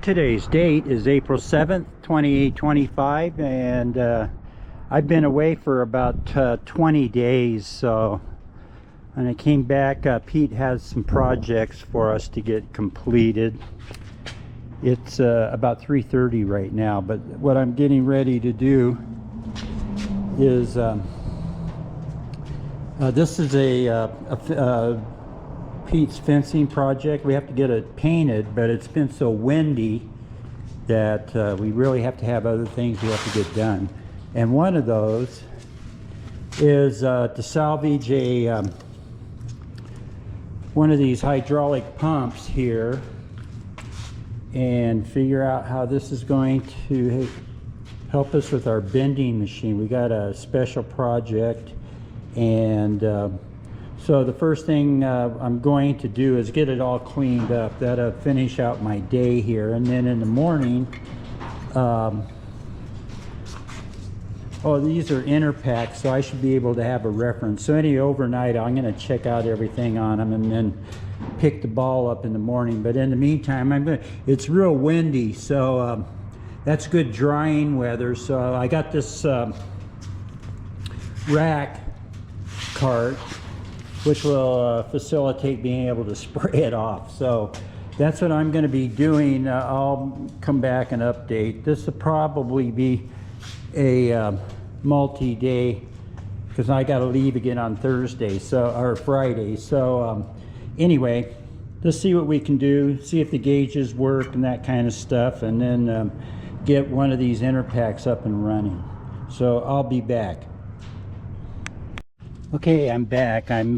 Today's date is April 7th, 2025, and I've been away for about 20 days. So when I came back, Pete has some projects for us to get completed. It's about 3:30 right now, but what I'm getting ready to do is this is a Pete's fencing project. We have to get it painted, but it's been so windy that we really have to have other things we have to get done. And one of those is to salvage a one of these hydraulic pumps here and figure out how this is going to help us with our bending machine. We got a special project, and so the first thing I'm going to do is get it all cleaned up. That'll finish out my day here, and then in the morning, oh, these are Enerpack, so I should be able to have a reference. So anyway, overnight I'm going to check out everything on them and then pick the ball up in the morning. But in the meantime, it's real windy, so that's good drying weather. So I got this rack cart, which will facilitate being able to spray it off. So that's what I'm going to be doing. I'll come back and update. This will probably be a multi-day, because I got to leave again on Thursday, or Friday. So anyway, let's see what we can do, see if the gauges work and that kind of stuff, and then get one of these Enerpacks up and running. So I'll be back. Okay, I'm back. I'm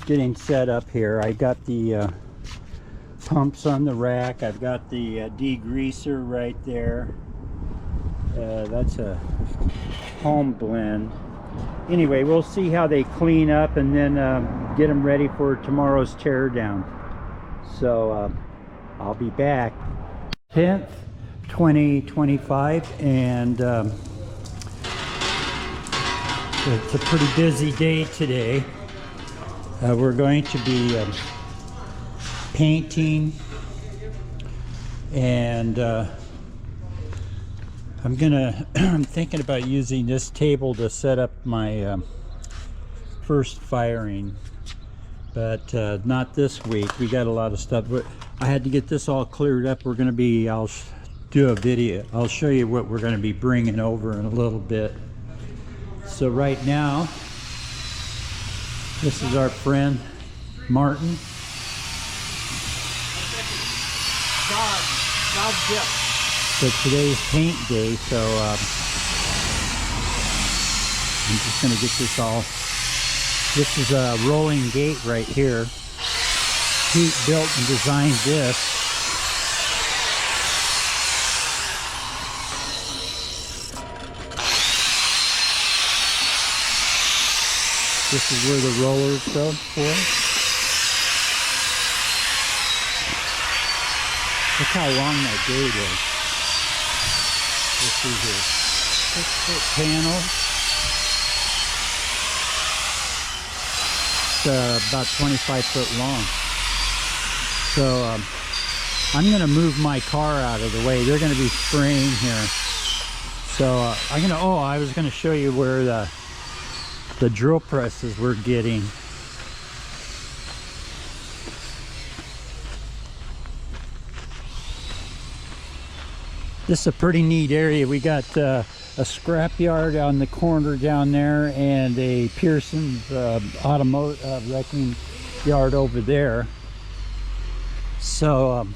getting set up here. I got the pumps on the rack. I've got the degreaser right there. That's a home blend. Anyway, we'll see how they clean up and then get them ready for tomorrow's tear down. So I'll be back. 10th, 2025, and it's a pretty busy day today. We're going to be painting, and I'm thinking about using this table to set up my first firing, but not this week. We got a lot of stuff. I had to get this all cleared up. We're going to be, I'll do a video. I'll show you what we're going to be bringing over in a little bit. So right now, this is our friend Martin. God's gift. So today's paint day, so I'm just going to get this all. This is a rolling gate right here. Pete built and designed this. This is where the rollers go for. Look how long that gate is. Let's see here. 6-foot panel. It's about 25 foot long. So I'm going to move my car out of the way. They're going to be spraying here. So I was going to show you where the drill presses we're getting. This is a pretty neat area. We got a scrap yard on the corner down there, and a Pearson's automotive wrecking yard over there. So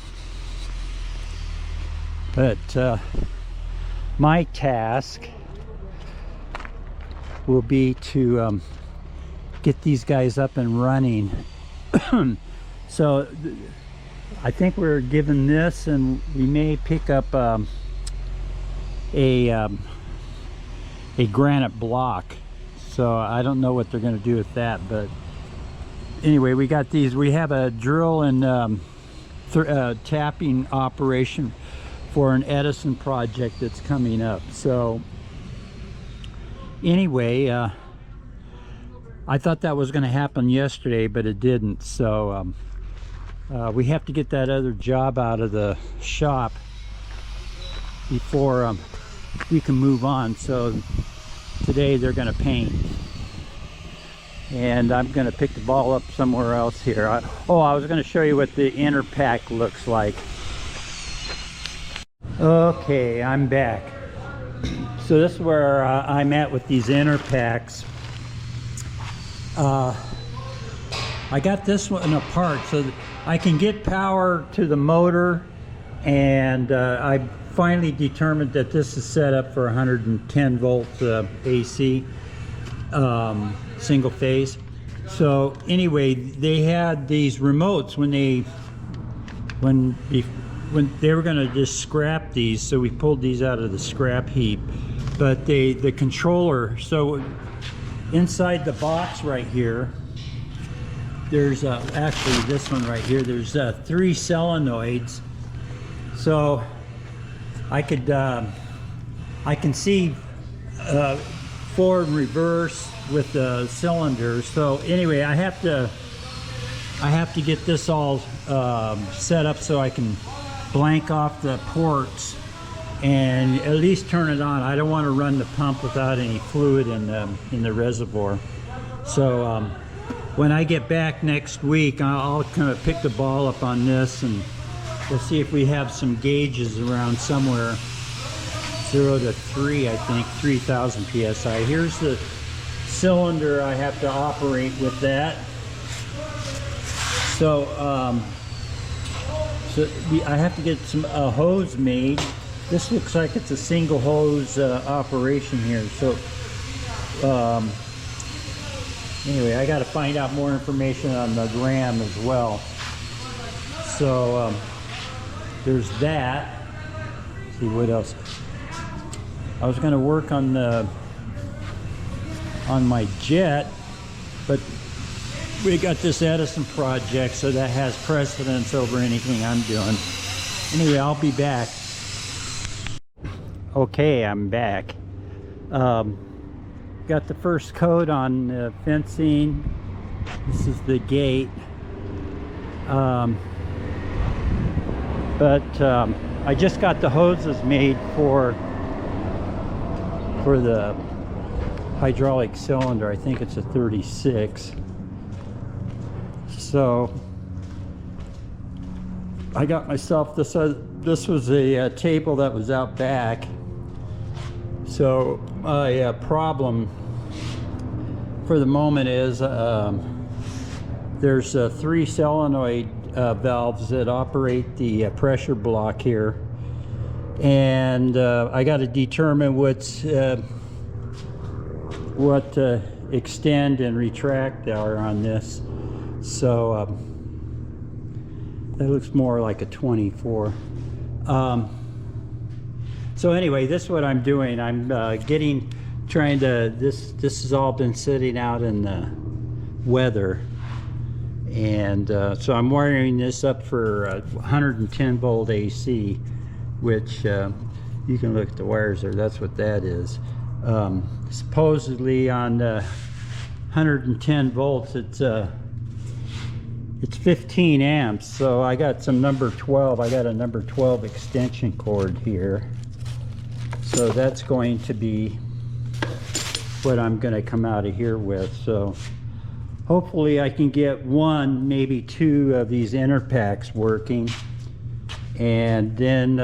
my task will be to get these guys up and running. So I think we're given this, and we may pick up a granite block. So I don't know what they're going to do with that, but anyway, we got these. We have a drill and tapping operation for an Edison project that's coming up. So anyway, I thought that was going to happen yesterday, but it didn't. So We have to get that other job out of the shop before we can move on. So today they're going to paint, and I'm going to pick the ball up somewhere else here. I was going to show you what the Enerpack looks like. Okay, I'm back. So this is where I'm at with these Enerpacks. I got this one apart so that I can get power to the motor, and I finally determined that this is set up for 110 volts AC, single phase. So anyway, they had these remotes when they were going to just scrap these, so we pulled these out of the scrap heap. But the controller, so inside the box right here, there's actually this one right here, there's 3 solenoids. So I can see forward and reverse with the cylinders. So anyway, I have to get this all set up so I can blank off the ports and at least turn it on. I don't want to run the pump without any fluid in the reservoir. So when I get back next week, I'll kind of pick the ball up on this, and we'll see if we have some gauges around somewhere. 0 to 3, I think, 3,000 psi. Here's the cylinder I have to operate with that. So, I have to get a hose made. This looks like it's a single hose operation here. So, anyway, I got to find out more information on the RAM as well. So there's that. Let's see what else. I was going to work on my jet, but we got this Edison project, so that has precedence over anything I'm doing. Anyway, I'll be back. Okay, I'm back. Got the first coat on fencing. This is the gate. I just got the hoses made for the hydraulic cylinder. I think it's a 36. So I got myself this. This was a table that was out back. So my problem for the moment is there's 3 solenoid valves that operate the pressure block here, and I got to determine what extend and retract are on this. So that looks more like a 24. So anyway, this is what I'm doing. I'm this has all been sitting out in the weather, and so I'm wiring this up for 110 volt AC, which you can look at the wires there. That's what that is. Supposedly on 110 volts, it's 15 amps. So I got some number 12. I got a number 12 extension cord here. So that's going to be what I'm going to come out of here with. So hopefully I can get 1, maybe 2 of these Enerpacks working, and then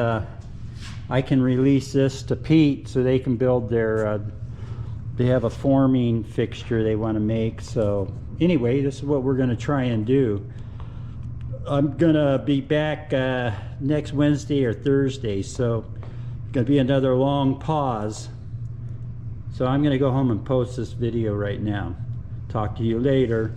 I can release this to Pete so they can build their they have a forming fixture they want to make. So anyway, this is what we're going to try and do. I'm going to be back next Wednesday or Thursday, so going to be another long pause. So I'm going to go home and post this video right now. Talk to you later.